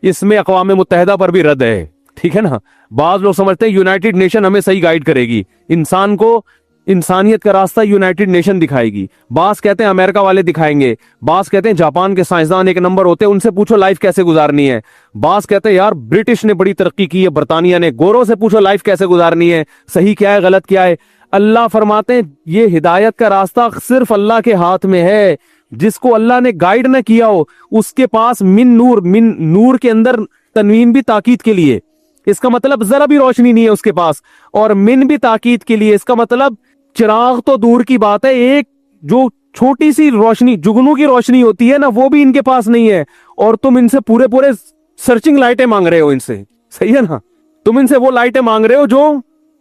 اس میں اقوام متحدہ پر بھی رد ہے، ٹھیک ہے نا؟ بعض لوگ سمجھتے ہیں یونائٹڈ نیشن ہمیں صحیح گائیڈ کرے گی، انسان کو انسانیت کا راستہ یونائٹڈ نیشن دکھائے گی، بعض کہتے ہیں امریکہ والے دکھائیں گے، بعض کہتے ہیں جاپان کے سائنسدان ایک نمبر ہوتے ہیں، ان سے پوچھو لائف کیسے گزارنی ہے، بعض کہتے ہیں یار برٹش نے بڑی ترقی کی ہے، برطانیہ نے، گوروں سے پوچھو لائف کیسے گزارنی ہے، صحیح کیا ہے غلط کیا ہے۔ اللہ فرماتے ہیں یہ ہدایت کا راستہ صرف اللہ کے ہاتھ میں ہے، جس کو اللہ نے گائیڈ نہ کیا ہو اس کے پاس من نور کے اندر تنوین بھی تاکید کے لیے، اس کا مطلب ذرا بھی روشنی نہیں ہے اس کے پاس، اور من بھی تاکید کے لیے، اس کا مطلب چراغ تو دور کی بات ہے، ایک جو چھوٹی سی روشنی جگنو کی روشنی ہوتی ہے نا وہ بھی ان کے پاس نہیں ہے، اور تم ان سے پورے سرچنگ لائٹیں مانگ رہے ہو، ان سے صحیح ہے نا، تم ان سے وہ لائٹیں مانگ رہے ہو جو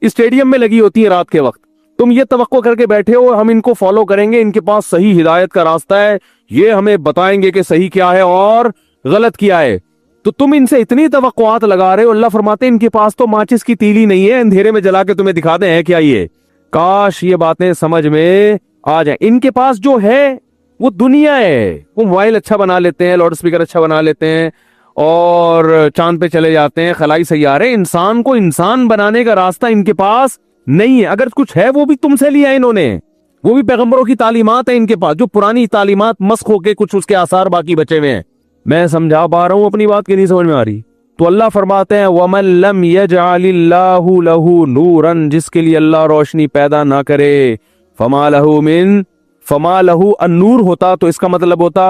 اسٹیڈیم میں لگی ہوتی ہیں رات کے وقت، تم یہ توقع کر کے بیٹھے ہو ہم ان کو فالو کریں گے، ان کے پاس صحیح ہدایت کا راستہ ہے، یہ ہمیں بتائیں گے کہ صحیح کیا ہے اور غلط کیا ہے، تو تم ان سے اتنی توقعات لگا رہے ہو۔ اللہ فرماتے ہیں ان کے پاس تو ماچس کی تیلی نہیں ہے، اندھیرے میں جلا کے تمہیں دکھا دیں ہے کیا یہ، کاش یہ باتیں سمجھ میں آ جائیں۔ ان کے پاس جو ہے وہ دنیا ہے، وہ موبائل اچھا بنا لیتے ہیں، لاؤڈ سپیکر اچھا بنا لیتے ہیں، اور چاند پہ چلے جاتے ہیں، خلائی سیارے، انسان کو انسان بنانے کا راستہ ان کے پاس نہیں ہے، اگر کچھ ہے وہ بھی تم سے لیا انہوں نے، وہ بھی پیغمبروں کی تعلیمات ہیں ان کے پاس، جو پرانی تعلیمات مسخ ہو کے کچھ اس کے آثار باقی بچے ہوئے ہیں۔ میں سمجھا پا رہا ہوں اپنی بات کی نہیں سمجھ میں آ رہی؟ تو اللہ فرماتے ہیں وَمَن لَّمْ يَجْعَلِ اللَّهُ لَهُ نُورًا، جس کے لیے اللہ روشنی پیدا نہ کرے، فَمَا لَهُ النور ہوتا تو اس کا مطلب ہوتا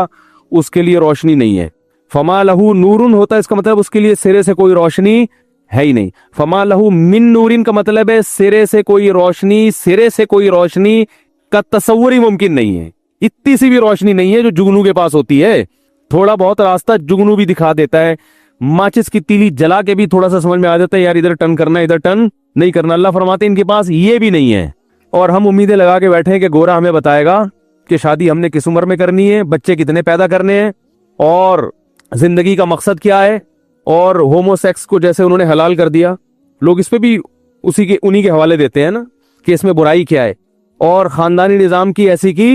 اس کے لیے روشنی نہیں ہے، فَمَا لَهُ نُورٌ ہوتا اس کا مطلب اس کے لیے سرے سے کوئی روشنی ہے ہی نہیں، فَمَا لَهُ مِن نُورٍ کا مطلب ہے سرے سے کوئی روشنی کا تصور ہی ممکن نہیں ہے، اتنی سی بھی روشنی نہیں ہے جو جگنو کے پاس ہوتی ہے، تھوڑا بہت راستہ جگنو بھی دکھا دیتا ہے، ماچس کی تیلی جلا کے بھی تھوڑا سا سمجھ میں آ جاتا ہے یار ادھر ٹرن کرنا ہے، ادھر ٹرن نہیں کرنا۔ اللہ فرماتے ہیں ان کے پاس یہ بھی نہیں ہے، اور ہم امیدیں لگا کے بیٹھے ہیں کہ گورا ہمیں بتائے گا کہ شادی ہم نے کس عمر میں کرنی ہے، بچے کتنے پیدا کرنے ہیں، اور زندگی کا مقصد کیا ہے، اور ہومو سیکس کو جیسے انہوں نے حلال کر دیا، لوگ اس پہ بھی انہی کے حوالے دیتے ہیں نا کہ اس میں برائی کیا ہے، اور خاندانی نظام کی ایسی کی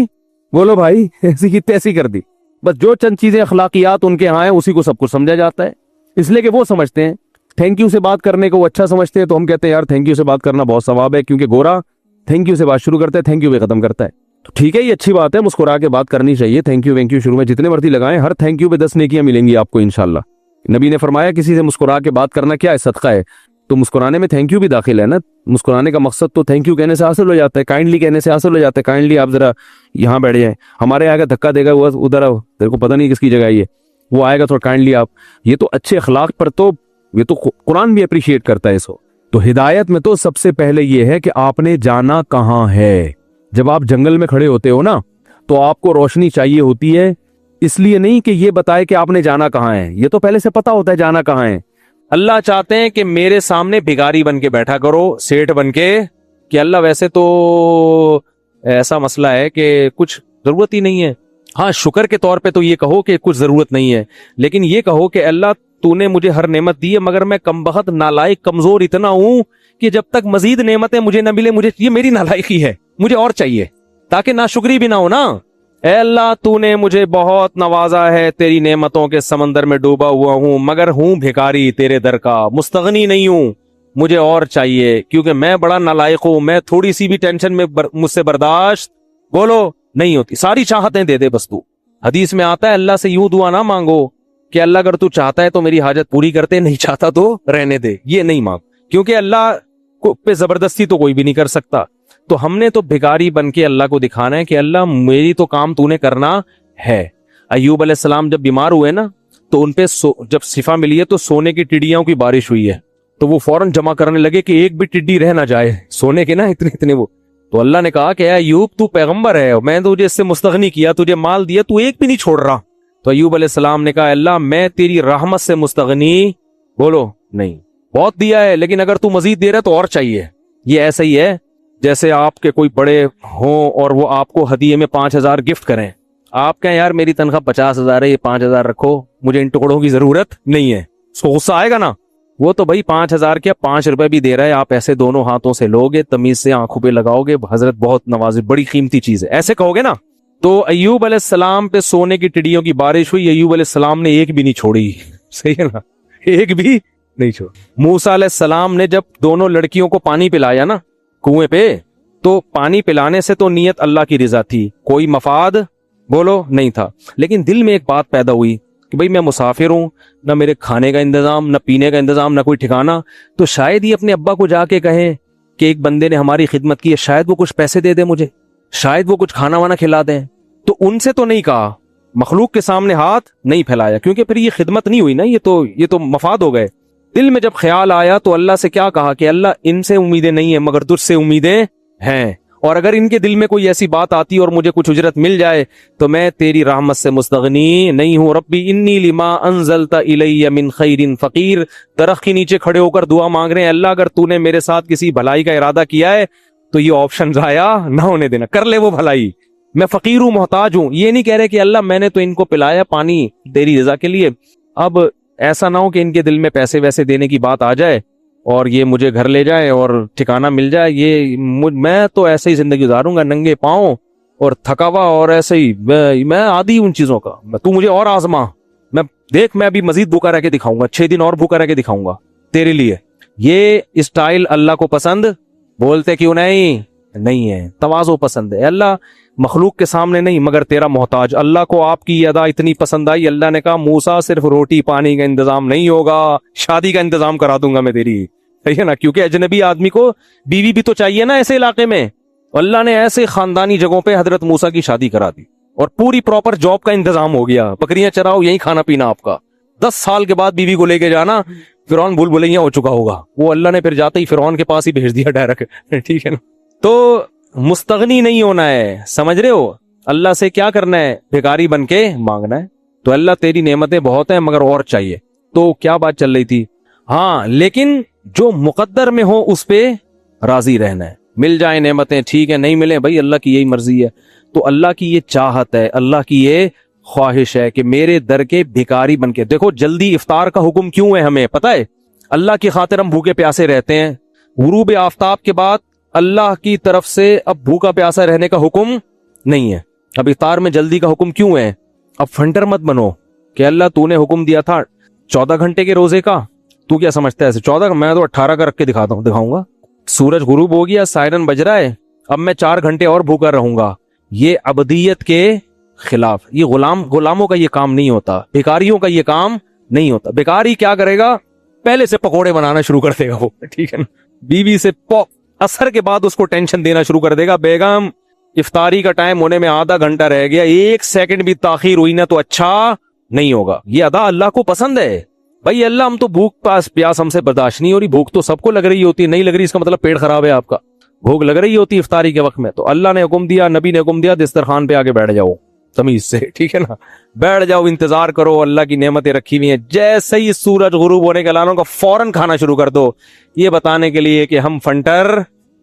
بولو بھائی ایسی کی تیسی کر دی، بس جو چند چیزیں اخلاقیات ان کے ہاں ہیں اسی کو سب کچھ سمجھا جاتا ہے، اس لیے کہ وہ سمجھتے ہیں تھینک یو سے بات کرنے کو وہ اچھا سمجھتے ہیں، تو ہم کہتے ہیں یار تھینک یو سے بات کرنا بہت ثواب ہے، کیونکہ گورا تھینک یو سے بات شروع کرتا ہے تھینک یو پہ ختم کرتا ہے، تو ٹھیک ہے یہ اچھی بات ہے، مسکرا کے بات کرنی چاہیے، تھینک یو وینک یو شروع میں جتنے مرضی لگائیں، ہر تھینک یو پہ 10 نیکیاں ملیں گی آپ کو انشاءاللہ۔ نبی نے فرمایا کسی سے مسکرا کے بات کرنا کیا ہے، صدقہ ہے، تو مسکرانے میں تھینک یو بھی داخل ہے نا، مسکرانے کا مقصد تو تھینک یو کہنے سے حاصل ہو جاتا ہے، کائنڈلی کہنے سے حاصل ہو جاتا ہے، کائنڈلی آپ ذرا یہاں بیٹھ جائیں، ہمارے آگے دھکا دے گا وہ ادھر آؤ، تیرے کو پتہ نہیں کس کی جگہ یہ، وہ آئے گا تھوڑا کائنڈلی آپ، یہ تو اچھے اخلاق پر تو یہ تو قرآن بھی اپریشیٹ کرتا ہے اس کو۔ تو ہدایت میں تو سب سے پہلے یہ ہے کہ آپ نے جانا کہاں ہے، جب آپ جنگل میں کھڑے ہوتے ہو نا تو آپ کو روشنی چاہیے ہوتی ہے، اس لیے نہیں کہ یہ بتائے کہ آپ نے جانا کہاں ہے، یہ تو پہلے سے پتا ہوتا ہے جانا کہاں ہے۔ اللہ چاہتے ہیں کہ میرے سامنے بھکاری بن کے بیٹھا کرو، سیٹھ بن کے، کہ اللہ ویسے تو ایسا مسئلہ ہے کہ کچھ ضرورت ہی نہیں ہے، ہاں شکر کے طور پہ تو یہ کہو کہ کچھ ضرورت نہیں ہے، لیکن یہ کہو کہ اللہ تو نے مجھے ہر نعمت دی ہے، مگر میں کم بخت نالائق کمزور اتنا ہوں کہ جب تک مزید نعمتیں مجھے نہ ملے، مجھے یہ میری نالائقی ہے، مجھے اور چاہیے، تاکہ ناشکری بھی نہ ہو نا۔ اے اللہ تو نے مجھے بہت نوازا ہے، تیری نعمتوں کے سمندر میں ڈوبا ہوا ہوں، مگر ہوں بھکاری تیرے در کا، مستغنی نہیں ہوں، مجھے اور چاہیے، کیونکہ میں بڑا نالائق ہوں، میں تھوڑی سی بھی ٹینشن میں مجھ سے برداشت بولو نہیں ہوتی، ساری چاہتیں دے دے بس تو۔ حدیث میں آتا ہے اللہ سے یوں دعا نہ مانگو کہ اللہ اگر تو چاہتا ہے تو میری حاجت پوری کرتے، نہیں چاہتا تو رہنے دے، یہ نہیں مانگ، کیونکہ اللہ کو پہ زبردستی تو کوئی بھی نہیں کر سکتا۔ تو ہم نے تو بھکاری بن کے اللہ کو دکھانا ہے کہ اللہ میری تو کام تو نے کرنا ہے. ایوب علیہ السلام جب بیمار ہوئے نا تو ان پہ جب شفا ملی ہے تو سونے کی ٹڈیاں کی بارش ہوئی ہے, تو وہ فوراً جمع کرنے لگے کہ ایک بھی ٹڈی رہ نہ جائے, سونے کے نا اتنے وہ. تو اللہ نے کہا کہ اے ایوب تو پیغمبر ہے, میں تو تجھے اس سے مستغنی کیا, تجھے مال دیا, تو ایک بھی نہیں چھوڑ رہا. تو ایوب علیہ السلام نے کہا اللہ میں تیری رحمت سے مستغنی بولو نہیں, بہت دیا ہے لیکن اگر تو مزید دے رہا تو اور چاہیے. یہ ایسا ہی ہے جیسے آپ کے کوئی بڑے ہوں اور وہ آپ کو ہدیے میں 5,000 گفٹ کریں, آپ کہیں یار میری تنخواہ 50,000 ہے, یہ 5,000 رکھو, مجھے ان ٹکڑوں کی ضرورت نہیں ہے, اس کو غصہ آئے گا نا. وہ تو بھائی 5,000 کیا 5 روپے بھی دے رہا ہے, آپ ایسے دونوں ہاتھوں سے لوگے, تمیز سے آنکھوں پہ لگاؤ گے, حضرت بہت نوازے, بڑی قیمتی چیز ہے, ایسے کہو گے نا. تو ایوب علیہ السلام پہ سونے کی ٹڈیوں کی بارش ہوئی, ایوب علیہ السلام نے ایک بھی نہیں چھوڑی. صحیح ہے نا, ایک بھی نہیں چھوڑ. موسیٰ علیہ السلام نے جب دونوں لڑکیوں کو پانی پلایا نا کنویں پہ, تو پانی پلانے سے تو نیت اللہ کی رضا تھی, کوئی مفاد بولو نہیں تھا, لیکن دل میں ایک بات پیدا ہوئی کہ بھئی میں مسافر ہوں, نہ میرے کھانے کا انتظام, نہ پینے کا انتظام, نہ کوئی ٹھکانہ, تو شاید ہی اپنے ابا کو جا کے کہیں کہ ایک بندے نے ہماری خدمت کی ہے, شاید وہ کچھ پیسے دے دے مجھے, شاید وہ کچھ کھانا وانا کھلا دیں. تو ان سے تو نہیں کہا, مخلوق کے سامنے ہاتھ نہیں پھیلایا, کیونکہ پھر یہ خدمت نہیں ہوئی نا, یہ تو مفاد ہو گئے. دل میں جب خیال آیا تو اللہ سے کیا کہا کہ اللہ ان سے امیدیں نہیں ہیں مگر تجھ سے امیدیں ہیں, اور اگر ان کے دل میں کوئی ایسی بات آتی اور مجھے کچھ اجرت مل جائے تو میں تیری رحمت سے مستغنی نہیں ہوں. ربی انی لما انزلت الی من خیر فقیر. درخت کے نیچے کھڑے ہو کر دعا مانگ رہے ہیں, اللہ اگر تو نے میرے ساتھ کسی بھلائی کا ارادہ کیا ہے تو یہ آپشن ضائع نہ ہونے دینا, کر لے وہ بھلائی, میں فقیر ہوں, محتاج ہوں. یہ نہیں کہہ رہے کہ اللہ میں نے تو ان کو پلایا پانی تیری رضا کے لیے, اب ایسا نہ ہو کہ ان کے دل میں پیسے ویسے دینے کی بات آ جائے اور یہ مجھے گھر لے جائے اور ٹھکانہ مل جائے, یہ میں تو ایسے ہی زندگی گزاروں گا ننگے پاؤں اور تھکا ہوا, اور ایسے ہی میں عادی ہوں ان چیزوں کا, تو مجھے اور آزما, میں دیکھ میں ابھی مزید بھوکا رہ کے دکھاؤں گا, 6 دن اور بھوکا رہ کے دکھاؤں گا تیرے لیے. یہ اسٹائل اللہ کو پسند بولتے کیوں نہیں ہے, تواضع پسند ہے. اللہ مخلوق کے سامنے نہیں مگر تیرا محتاج. اللہ کو آپ کی ادا اتنی پسند آئی, اللہ نے کہا موسیٰ صرف روٹی پانی کا انتظام نہیں ہوگا, شادی کا انتظام کرا دوں گا میں تیری, ہے نا, کیونکہ اجنبی آدمی کو بیوی بھی تو چاہیے نا ایسے علاقے میں. اللہ نے ایسے خاندانی جگہوں پہ حضرت موسیٰ کی شادی کرا دی اور پوری پراپر جاب کا انتظام ہو گیا, بکریاں چراؤ یہی کھانا پینا آپ کا. 10 سال کے بعد بیوی کو لے کے جانا, فرعون بھول بھلیاں ہو چکا ہوگا, وہ اللہ نے پھر جاتے ہی فرعون کے پاس ہی بھیج دیا ڈائریکٹ, ٹھیک ہے نا. تو مستغنی نہیں ہونا ہے, سمجھ رہے ہو, اللہ سے کیا کرنا ہے, بھکاری بن کے مانگنا ہے. تو اللہ تیری نعمتیں بہت ہیں مگر اور چاہیے. تو کیا بات چل رہی تھی, ہاں لیکن جو مقدر میں ہو اس پہ راضی رہنا ہے. مل جائیں نعمتیں ٹھیک ہے, نہیں ملیں بھائی اللہ کی یہی مرضی ہے. تو اللہ کی یہ چاہت ہے, اللہ کی یہ خواہش ہے کہ میرے در کے بھکاری بن کے. دیکھو جلدی افطار کا حکم کیوں ہے ہمیں پتہ ہے, اللہ کی خاطر ہم بھوکے پیاسے رہتے ہیں. غروب آفتاب کے بعد اللہ کی طرف سے اب بھوکا پیاسا رہنے کا حکم نہیں ہے. اب افطار میں جلدی کا حکم کیوں ہے؟ اب فنٹر مت بنو کہ اللہ تو نے حکم دیا تھا 14 گھنٹے کے روزے کا, تو کیا سمجھتا ہے ایسے 14 میں تو 18 کا رکھ کے دکھاؤں گا. سورج غروب ہو گیا, سائرن بج رہا ہے, اب میں 4 گھنٹے اور بھوکا رہوں گا. یہ عبدیت کے خلاف, یہ غلاموں کا یہ کام نہیں ہوتا, بھکاریوں کا یہ کام نہیں ہوتا. بھکاری کیا کرے گا, پہلے سے پکوڑے بنانا شروع کر دے گا وہ, ٹھیک ہے نا, بیوی سے اثر کے بعد اس کو ٹینشن دینا شروع کر دے گا, بیگم افطاری کا ٹائم ہونے میں آدھا گھنٹہ رہ گیا, 1 سیکنڈ بھی تاخیر ہوئی نا تو اچھا نہیں ہوگا. یہ ادا اللہ کو پسند ہے. بھائی اللہ ہم تو بھوک پیاس ہم سے برداشت نہیں ہو رہی, بھوک تو سب کو لگ رہی ہوتی ہے, نہیں لگ رہی اس کا مطلب پیٹ خراب ہے آپ کا, بھوک لگ رہی ہوتی افطاری کے وقت میں. تو اللہ نے حکم دیا, نبی نے حکم دیا, دسترخوان پہ آگے بیٹھ جاؤ تمیز سے, ٹھیک ہے نا, بیٹھ جاؤ, انتظار کرو, اللہ کی نعمتیں رکھی ہوئی ہیں. جیسے ہی سورج غروب ہونے کے اعلان کا فوراً کھانا شروع کر دو, یہ بتانے کے لیے کہ ہم فنٹر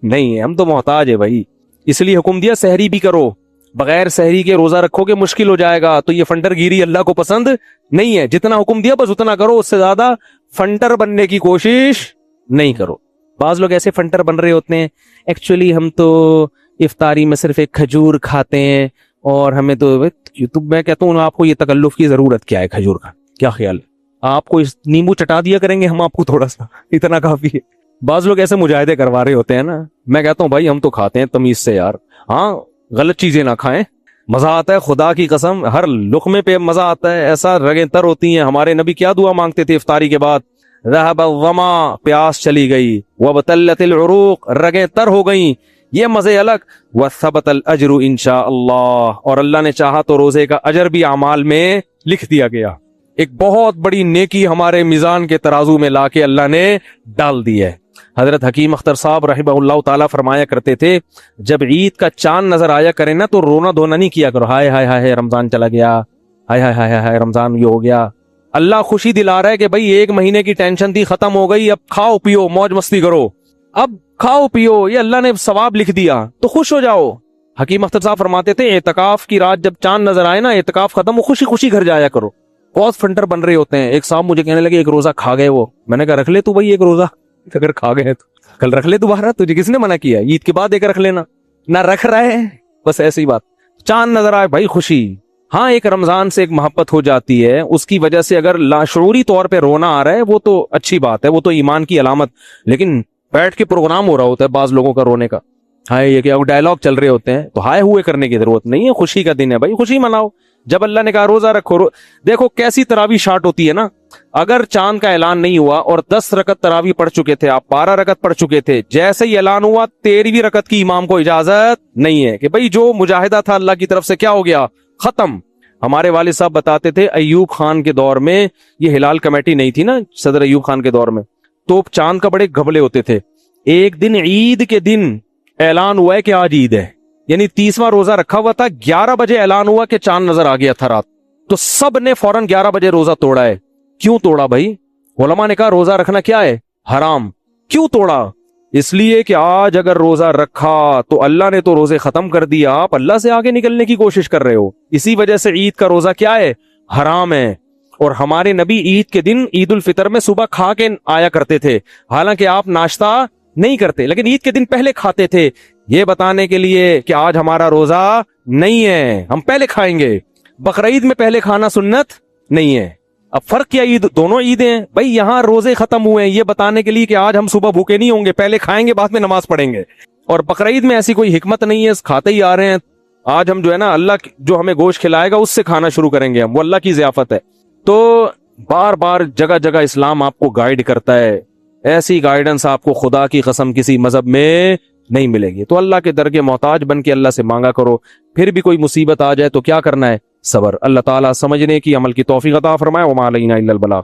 نہیں ہیں, ہم تو محتاج ہے بھائی. اس لیے حکم دیا سحری بھی کرو, بغیر سحری کے روزہ رکھو گے مشکل ہو جائے گا. تو یہ فنٹر گیری اللہ کو پسند نہیں ہے. جتنا حکم دیا بس اتنا کرو, اس سے زیادہ فنٹر بننے کی کوشش نہیں کرو. بعض لوگ ایسے فنٹر بن رہے ہوتے ہیں, ایکچولی ہم تو افطاری میں صرف ایک کھجور کھاتے ہیں اور ہمیں تو میں کہتا ہوں آپ کو یہ تکلف کی ضرورت کیا ہے, کھجور کا کیا خیال ہے, آپ کو اس نیمبو چٹا دیا کریں گے ہم آپ کو تھوڑا سا, اتنا کافی ہے. بعض لوگ ایسے مجاہدے کروا رہے ہوتے ہیں نا, میں کہتا ہوں بھائی ہم تو کھاتے ہیں تمیز سے یار, ہاں غلط چیزیں نہ کھائیں, مزہ آتا ہے خدا کی قسم, ہر لقمے پہ مزہ آتا ہے, ایسا رگیں تر ہوتی ہیں. ہمارے نبی کیا دعا مانگتے تھے افطاری کے بعد, ذهب الظما, پیاس چلی گئی, وابتلت العروق, رگیں تر ہو گئیں. یہ مزے الگ. وثبت الاجر انشاء اللہ, اور اللہ نے چاہا تو روزے کا اجر بھی اعمال میں لکھ دیا گیا. ایک بہت بڑی نیکی ہمارے میزان کے ترازو میں لا کے اللہ نے ڈال دی ہے. حضرت حکیم اختر صاحب رحمہ اللہ تعالیٰ فرمایا کرتے تھے, جب عید کا چاند نظر آیا کرے نا تو رونا دھونا نہیں کیا کرو, ہائے ہائے ہائے رمضان چلا گیا, ہائے ہائے ہائے ہائے رمضان یہ ہو گیا. اللہ خوشی دلا رہا ہے کہ بھائی ایک مہینے کی ٹینشن تھی, ختم ہو گئی, اب کھاؤ پیو موج مستی کرو, اب کھاؤ پیو, یہ اللہ نے ثواب لکھ دیا تو خوش ہو جاؤ. حکیم اختر صاحب فرماتے تھے اعتکاف کی رات جب چاند نظر آئے نا, اعتکاف ختم ہو, خوشی خوشی گھر جایا کرو. بہت فنٹر بن رہے ہوتے ہیں. ایک صاحب مجھے کہنے لگے ایک روزہ کھا گئے وہ, میں نے کہا رکھ لے تو بھائی ایک روزہ, اگر کھا گئے تو کل رکھ لے دوبارہ, تجھے کس نے منع کیا, عید کے بعد ایک رکھ لینا, نہ رکھ رہے ہیں بس ایسی بات. چاند نظر آئے بھائی خوشی. ہاں ایک رمضان سے ایک محبت ہو جاتی ہے, اس کی وجہ سے اگر لاشعوری طور پہ رونا آ رہا ہے وہ تو اچھی بات ہے, وہ تو ایمان کی علامت. لیکن بیٹھ کے پروگرام ہو رہا ہوتا ہے بعض لوگوں کا رونے کا, ہائے یہ کہ ڈائلگ چل رہے ہوتے ہیں, تو ہائے ہوئے کرنے کی ضرورت نہیں ہے. خوشی کا دن ہے بھائی, خوشی مناؤ. جب اللہ نے کہا روزہ رکھو, دیکھو کیسی تراویح شارٹ ہوتی ہے نا. اگر چاند کا اعلان نہیں ہوا اور 10 رکعت تراویح پڑھ چکے تھے آپ, 12 رکعت پڑھ چکے تھے, جیسے ہی اعلان ہوا 13ویں رکعت کی امام کو اجازت نہیں ہے کہ بھئی جو مجاہدہ تھا اللہ کی طرف سے کیا ہو گیا, ختم. ہمارے والد صاحب بتاتے تھے ایوب خان کے دور میں, یہ ہلال کمیٹی نہیں تھی نا صدر ایوب خان کے دور میں, تو چاند کا بڑے گھبلے ہوتے تھے. ایک دن عید کے دن اعلان ہوا ہے کہ آج عید ہے, یعنی 30واں روزہ رکھا ہوا تھا, 11 بجے اعلان ہوا کہ چاند نظر آ گیا تھا رات, تو سب نے فوراً 11 بجے روزہ توڑا ہے. کیوں توڑا بھائی؟ علماء نے کہا روزہ رکھنا کیا ہے, حرام. کیوں توڑا؟ اس لیے کہ آج اگر روزہ رکھا تو اللہ نے تو روزے ختم کر دیا, آپ اللہ سے آگے نکلنے کی کوشش کر رہے ہو. اسی وجہ سے عید کا روزہ کیا ہے, حرام ہے. اور ہمارے نبی عید کے دن عید الفطر میں صبح کھا کے آیا کرتے تھے, حالانکہ آپ ناشتہ نہیں کرتے, لیکن عید کے دن پہلے کھاتے تھے, یہ بتانے کے لیے کہ آج ہمارا روزہ نہیں ہے, ہم پہلے کھائیں گے. بقرعید میں پہلے کھانا سنت نہیں ہے. اب فرق کیا, عید دونوں عیدیں ہیں بھائی, یہاں روزے ختم ہوئے ہیں یہ بتانے کے لیے کہ آج ہم صبح بھوکے نہیں ہوں گے, پہلے کھائیں گے بعد میں نماز پڑھیں گے. اور بقرعید میں ایسی کوئی حکمت نہیں ہے, کھاتے ہی آ رہے ہیں. آج ہم جو ہے نا اللہ جو ہمیں گوشت کھلائے گا اس سے کھانا شروع کریں گے, ہم وہ اللہ کی ضیافت ہے. تو بار بار جگہ جگہ اسلام آپ کو گائیڈ کرتا ہے, ایسی گائیڈنس آپ کو خدا کی قسم کسی مذہب میں نہیں ملے گی. تو اللہ کے در کے محتاج بن کے اللہ سے مانگا کرو. پھر بھی کوئی مصیبت آ جائے تو کیا کرنا ہے, صبر. اللہ تعالیٰ سمجھنے کی عمل کی توفیق عطا فرمائے. وما علینا الا البلاغ.